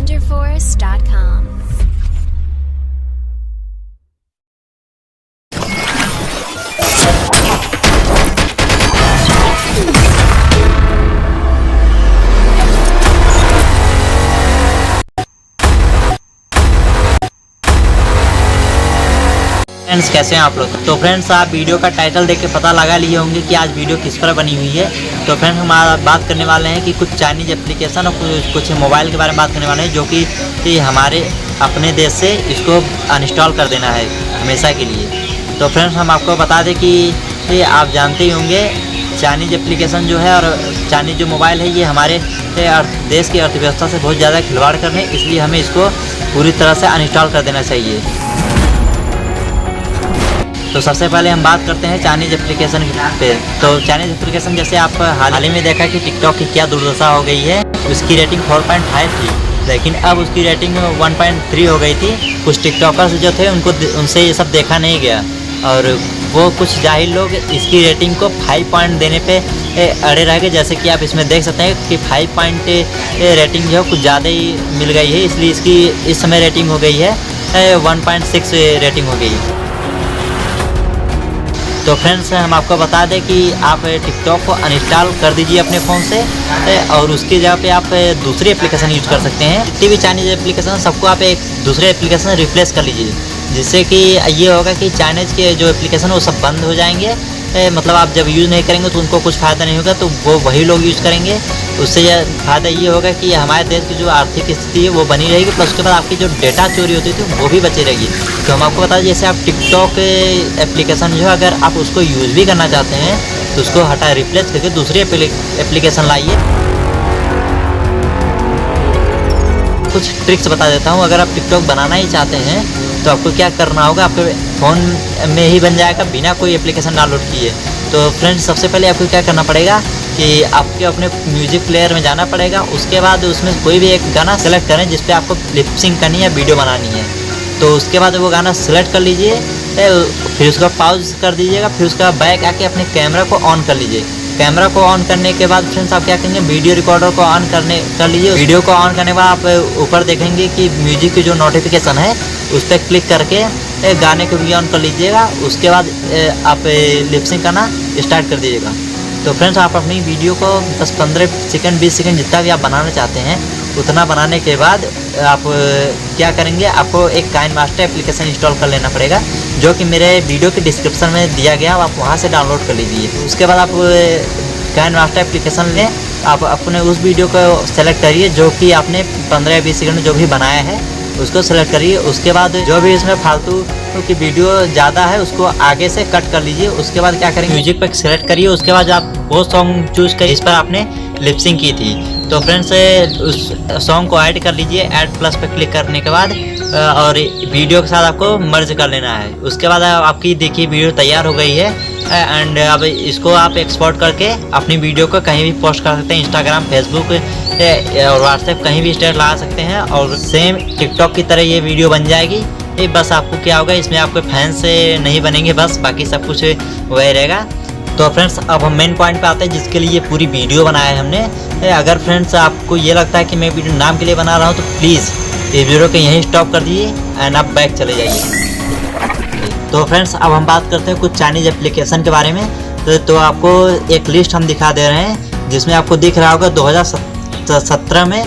wonderforce.com. Friends कैसे हैं आप लोग। तो फ्रेंड्स आप वीडियो का टाइटल देख के पता लगा लिए होंगे कि आज वीडियो किस पर बनी हुई है। तो फ्रेंड्स हम आज बात करने वाले हैं कि कुछ चाइनीज एप्लीकेशन और कुछ मोबाइल के बारे में बात करने वाले हैं जो कि हमारे अपने देश से इसको अनइंस्टॉल कर देना है हमेशा के लिए। तो फ्रेंड्स हम आपको बता दें कि आप जानते ही होंगे चाइनीज एप्लीकेशन जो है और चाइनीज जो मोबाइल है ये हमारे देश की अर्थव्यवस्था से बहुत ज़्यादा खिलवाड़ कर रहे हैं, इसलिए हमें इसको पूरी तरह से अनइंस्टॉल कर देना चाहिए। तो सबसे पहले हम बात करते हैं चाइनीज एप्लीकेशन पे। तो चाइनीज एप्लीकेशन जैसे आप हाल ही में देखा कि टिकटॉक की क्या दुर्दशा हो गई है। उसकी रेटिंग 4.5 थी, लेकिन अब उसकी रेटिंग 1.3 हो गई थी। कुछ टिकटॉकर्स जो थे उनसे ये सब देखा नहीं गया और वो कुछ जाहिल लोग इसकी रेटिंग को 5 पॉइंट देने पे अड़े रह गए। जैसे कि आप इसमें देख सकते हैं कि 5 पॉइंट रेटिंग जो है कुछ ज़्यादा ही मिल गई है, इसलिए इसकी इस समय रेटिंग हो गई है 1.6 रेटिंग हो गई। तो फ्रेंड्स हम आपको बता दें कि आप टिकटॉक को अनइंस्टॉल कर दीजिए अपने फ़ोन से और उसकी जगह पे आप दूसरी एप्लीकेशन यूज कर सकते हैं। जितनी भी चाइनीज एप्लीकेशन सबको आप एक दूसरे एप्लीकेशन रिप्लेस कर लीजिए, जिससे कि ये होगा कि चाइनीज के जो एप्लीकेशन वो सब बंद हो जाएंगे। मतलब आप जब यूज़ नहीं करेंगे तो उनको कुछ फ़ायदा नहीं होगा, तो वो वही लोग यूज़ करेंगे। उससे फ़ायदा ये होगा कि हमारे देश की जो आर्थिक स्थिति है वो बनी रहेगी, प्लस उसके बाद आपकी जो डेटा चोरी होती थी वो भी बची रहेगी। तो हम आपको बता दें जैसे आप टिकटॉक एप्लीकेशन जो है अगर आप उसको यूज़ भी करना चाहते हैं तो उसको रिप्लेस करके दूसरी एप्लीकेशन लाइए। कुछ ट्रिक्स बता देता हूँ। अगर आप टिकटॉक बनाना ही चाहते हैं तो आपको क्या करना होगा, आपके फ़ोन में ही बन जाएगा बिना कोई एप्लीकेशन डाउनलोड किए। तो फ्रेंड्स सबसे पहले आपको क्या करना पड़ेगा कि आपके अपने म्यूज़िक प्लेयर में जाना पड़ेगा। उसके बाद उसमें कोई भी एक गाना सेलेक्ट करें जिस पे आपको लिपसिंग करनी है, वीडियो बनानी है। तो उसके बाद वो गाना सेलेक्ट कर लीजिए, फिर उसका पॉज कर दीजिएगा, फिर उसका बैक आके अपने कैमरा को ऑन कर लीजिए। कैमरा को ऑन करने के बाद फ्रेंड्स आप क्या करेंगे, वीडियो रिकॉर्डर को ऑन कर लीजिए। वीडियो को ऑन करने के बाद आप ऊपर देखेंगे कि म्यूजिक की जो नोटिफिकेशन है उस पर क्लिक करके गाने को भी ऑन कर लीजिएगा। उसके बाद आप लिपसिंग करना स्टार्ट कर दीजिएगा। तो फ्रेंड्स आप अपनी वीडियो को 10-15 सेकंड 20 सेकंड जितना भी आप बनाना चाहते हैं उतना बनाने के बाद आप क्या करेंगे, आपको एक काइनमास्टर एप्लीकेशन इंस्टॉल कर लेना पड़ेगा, जो कि मेरे वीडियो के डिस्क्रिप्शन में दिया गया, आप वहां से डाउनलोड कर लीजिए। उसके बाद आप काइनमास्टर एप्लीकेशन लें, आप अपने उस वीडियो को सेलेक्ट करिए जो कि आपने 15 या 20 सेकंड जो भी बनाया है उसको सेलेक्ट करिए। उसके बाद जो भी इसमें फालतू की वीडियो ज़्यादा है उसको आगे से कट कर लीजिए। उसके बाद क्या करेंगे, म्यूजिक पर सेलेक्ट करिए। उसके बाद आप वो सॉन्ग चूज करिए जिस पर आपने लिपसिंग की थी। तो फ्रेंड्स उस सॉन्ग को ऐड कर लीजिए। ऐड प्लस पर क्लिक करने के बाद और वीडियो के साथ आपको मर्ज कर लेना है। उसके बाद आपकी देखिए वीडियो तैयार हो गई है एंड अब इसको आप एक्सपोर्ट करके अपनी वीडियो को कहीं भी पोस्ट कर सकते हैं, इंस्टाग्राम, फेसबुक और व्हाट्सएप कहीं भी स्टेटस लगा सकते हैं और सेम टिकटॉक की तरह ये वीडियो बन जाएगी। बस आपको क्या होगा, इसमें आपके फैंस नहीं बनेंगे, बस बाकी सब कुछ वही रहेगा। तो फ्रेंड्स अब हम मेन पॉइंट पे आते हैं जिसके लिए ये पूरी वीडियो बनाया है हमने। अगर फ्रेंड्स आपको ये लगता है कि मैं वीडियो नाम के लिए बना रहा हूँ तो प्लीज़ इस वीडियो को यहीं स्टॉप कर दीजिए एंड आप बैक चले जाइए। तो फ्रेंड्स अब हम बात करते हैं कुछ चाइनीज एप्लीकेशन के बारे में। तो आपको एक लिस्ट हम दिखा दे रहे हैं जिसमें आपको दिख रहा होगा 2017 में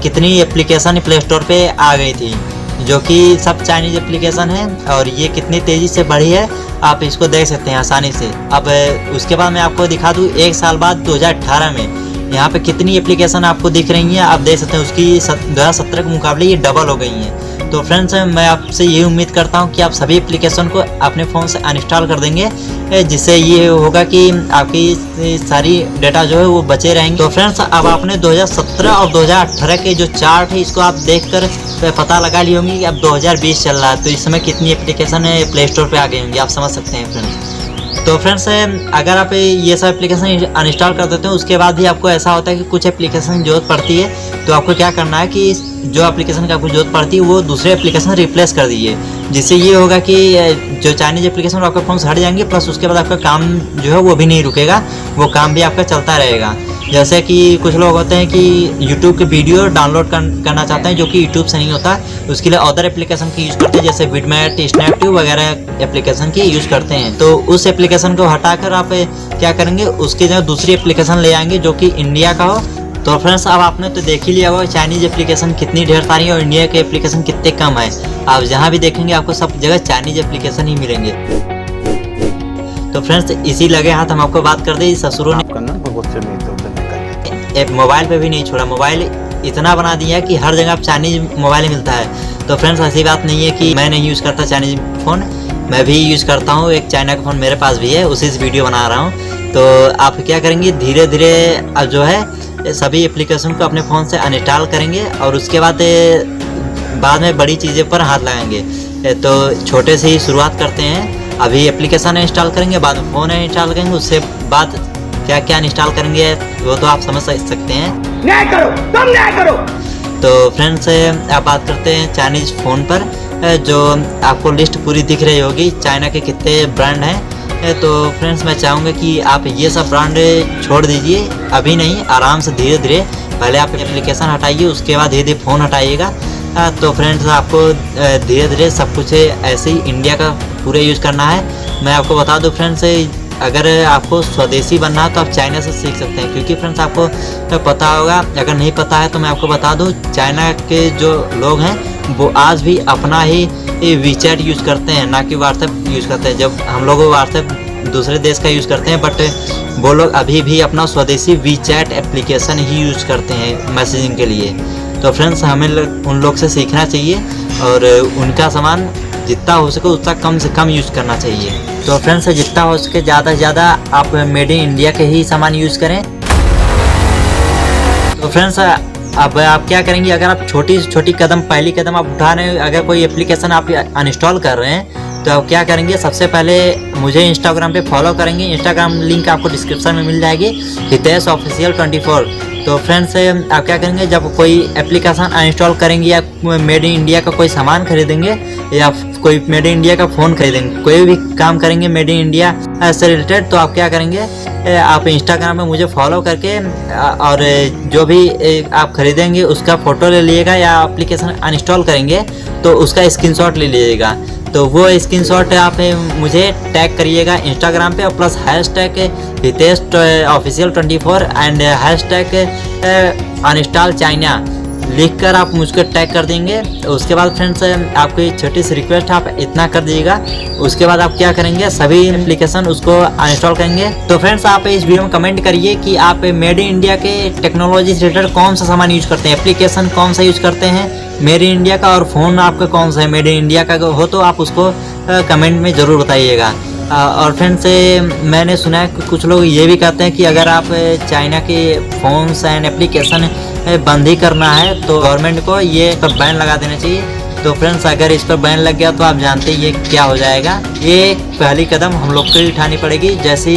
कितनी एप्लीकेशन प्ले स्टोर पे आ गई थी, जो कि सब चाइनीज एप्लीकेशन है और ये कितनी तेज़ी से बढ़ी है आप इसको देख सकते हैं आसानी से। अब उसके बाद मैं आपको दिखा दूँ 1 साल बाद 2018 में यहाँ पे कितनी एप्लीकेशन आपको दिख रही हैं। आप देख सकते हैं उसकी 2017 के मुकाबले ये डबल हो गई हैं। तो फ्रेंड्स मैं आपसे ये उम्मीद करता हूँ कि आप सभी एप्लीकेशन को अपने फ़ोन से अनइंस्टॉल कर देंगे, जिससे ये होगा कि आपकी सारी डेटा जो है वो बचे रहेंगे। तो फ्रेंड्स अब आपने 2017 और 2018 के जो चार्ट है इसको आप देखकर पता लगा ली होंगी कि अब 2020 चल रहा है तो इस समय कितनी एप्लीकेशन प्ले स्टोर पे आ गई होंगी, आप समझ सकते हैं फ्रेंड्स। तो फ्रेंड्स अगर आप ये सब एप्लीकेशन अनइंस्टॉल कर देते हैं उसके बाद भी आपको ऐसा होता है कि कुछ एप्लीकेशन की जरूरत पड़ती है, तो आपको क्या करना है कि जो एप्लीकेशन की आपको जरूरत पड़ती है वो दूसरे एप्लीकेशन रिप्लेस कर दीजिए। जिससे ये होगा कि जो चाइनीज एप्लीकेशन आपके फ़ोन से हट जाएंगे, प्लस उसके बाद आपका काम जो है वो भी नहीं रुकेगा, वो काम भी आपका चलता रहेगा। जैसे कि कुछ लोग होते हैं कि यूट्यूब के वीडियो डाउनलोड करना चाहते हैं जो कि यूट्यूब से नहीं होता, उसके लिए अदर एप्लीकेशन की यूज़ करते हैं, जैसे विडमेट, स्नैपट्यूब वगैरह एप्लीकेशन की यूज़ करते हैं। तो उस एप्लीकेशन को हटाकर आप क्या करेंगे, उसकी जगह दूसरी एप्लीकेशन ले आएंगे जो कि इंडिया का हो। तो फ्रेंड्स अब आपने तो देख ही लिया होगा चाइनीज़ एप्लीकेशन कितनी ढेर सारी है और इंडिया के एप्लीकेशन कितने कम है। आप जहाँ भी देखेंगे आपको सब जगह चाइनीज़ एप्लीकेशन ही मिलेंगे। तो फ्रेंड्स इसी लगे हाथ हम आपको बात कर दें, ससुरों ने मोबाइल पे भी नहीं छोड़ा, मोबाइल इतना बना दिया कि हर जगह आप चाइनीज़ मोबाइल मिलता है। तो फ्रेंड्स ऐसी बात नहीं है कि मैं नहीं यूज़ करता चाइनीज़ फ़ोन, मैं भी यूज़ करता हूँ। एक चाइना का फ़ोन मेरे पास भी है, उसी से वीडियो बना रहा हूँ। तो आप क्या करेंगे, धीरे धीरे अब जो है सभी एप्लीकेशन को अपने फ़ोन से अनइंस्टॉल करेंगे और उसके बाद में बड़ी चीज़ों पर हाथ लगाएंगे। तो छोटे से ही शुरुआत करते हैं, अभी एप्लीकेशन इंस्टॉल करेंगे, बाद में फ़ोन इंस्टॉल करेंगे, उससे बाद क्या क्या इंस्टॉल करेंगे वो तो आप समझ सकते हैं। न्याय करो, तुम न्याय करो। तो फ्रेंड्स आप बात करते हैं चाइनीज़ फ़ोन पर, जो आपको लिस्ट पूरी दिख रही होगी चाइना के कितने ब्रांड हैं। तो फ्रेंड्स मैं चाहूँगा कि आप ये सब ब्रांड छोड़ दीजिए, अभी नहीं, आराम से धीरे धीरे पहले आप एप्लीकेशन हटाइए, उसके बाद धीरे धीरे फ़ोन हटाइएगा। तो फ्रेंड्स आपको धीरे धीरे सब कुछ ऐसे ही इंडिया का पूरा यूज़ करना है। मैं आपको बता दूं फ्रेंड्स, अगर आपको स्वदेशी बनना है तो आप चाइना से सीख सकते हैं, क्योंकि फ्रेंड्स आपको पता होगा, अगर नहीं पता है तो मैं आपको बता दूं, चाइना के जो लोग हैं वो आज भी अपना ही वीचैट यूज़ करते हैं, ना कि व्हाट्सएप यूज़ करते हैं। जब हम लोग व्हाट्सएप दूसरे देश का यूज़ करते हैं, बट वो लोग अभी भी अपना स्वदेशी वीचैट एप्लीकेशन ही यूज़ करते हैं मैसेजिंग के लिए। तो फ्रेंड्स हमें उन लोग से सीखना चाहिए और उनका सामान जितना हो सके उतना कम से कम यूज़ करना चाहिए। तो फ्रेंड्स जितना हो सके ज़्यादा से ज़्यादा आप मेड इन इंडिया के ही सामान यूज़ करें। तो फ्रेंड्स अब आप क्या करेंगे, अगर आप छोटी छोटी कदम, पहली कदम आप उठा रहे हैं, अगर कोई एप्लीकेशन आप अनइंस्टॉल कर रहे हैं तो आप क्या करेंगे, सबसे पहले मुझे इंस्टाग्राम पे फॉलो करेंगे। इंस्टाग्राम लिंक आपको डिस्क्रिप्शन में मिल जाएगी, हितेश ऑफिशियल 24। तो फ्रेंड्स आप क्या करेंगे, जब कोई एप्लीकेशन अनइंस्टॉल करेंगे या मेड इन इंडिया का कोई सामान खरीदेंगे या कोई मेड इन इंडिया का फ़ोन खरीदेंगे, कोई भी काम करेंगे मेड इन इंडिया से रिलेटेड, तो आप क्या करेंगे, आप इंस्टाग्राम में मुझे फॉलो करके और जो भी आप खरीदेंगे उसका फ़ोटो ले लीजिएगा, या एप्लीकेशन अनइंस्टॉल करेंगे तो उसका स्क्रीनशॉट ले लीजिएगा। तो वो स्क्रीनशॉट आप मुझे टैग करिएगा इंस्टाग्राम पे, और plus hashtag Hitesh official 24 and hashtag uninstall China लिखकर आप मुझको टैग कर देंगे। उसके बाद फ्रेंड्स आपकी छोटी सी रिक्वेस्ट आप इतना कर दीजिएगा, उसके बाद आप क्या करेंगे, सभी एप्लीकेशन उसको अनइंस्टॉल करेंगे। तो फ्रेंड्स आप इस वीडियो में कमेंट करिए कि आप मेड इन इंडिया के टेक्नोलॉजी से रिलेटेड कौन सा सामान यूज़ करते हैं, एप्लीकेशन कौन सा यूज़ करते हैं मेड इन इंडिया का, और फ़ोन आपका कौन सा है मेड इन इंडिया का हो तो आप उसको कमेंट में ज़रूर बताइएगा। और फ्रेंड्स मैंने सुना है कि कुछ लोग ये भी कहते हैं कि अगर आप चाइना के फ़ोन्स एंड एप्लीकेशन बंद ही करना है तो गवर्नमेंट को ये पर बैन लगा देना चाहिए। तो फ्रेंड्स अगर इस पर बैन लग गया तो आप जानते हैं ये क्या हो जाएगा। ये पहली कदम हम लोग को ही उठानी पड़ेगी, जैसे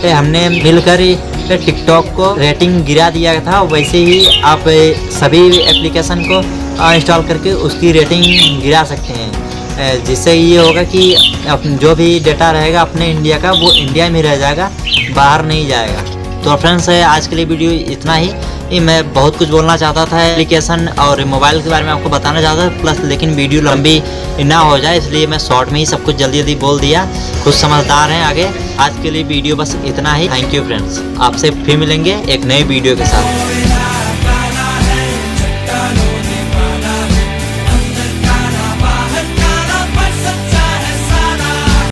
हमने मिलकर टिकटॉक को रेटिंग गिरा दिया था, वैसे ही आप सभी एप्लीकेशन को इंस्टॉल करके उसकी रेटिंग गिरा सकते हैं, जिससे ये होगा कि जो भी डेटा रहेगा अपने इंडिया का वो इंडिया में रह जाएगा, बाहर नहीं जाएगा। तो फ्रेंड्स आज के लिए वीडियो इतना ही। मैं बहुत कुछ बोलना चाहता था एप्लीकेशन और मोबाइल के बारे में आपको बताना चाहता था प्लस, लेकिन वीडियो लंबी ना हो जाए इसलिए मैं शॉर्ट में ही सब कुछ जल्दी जल्दी बोल दिया। कुछ समझदार हैं आगे। आज के लिए वीडियो बस इतना ही। थैंक यू फ्रेंड्स, आपसे फिर मिलेंगे एक नए वीडियो के साथ।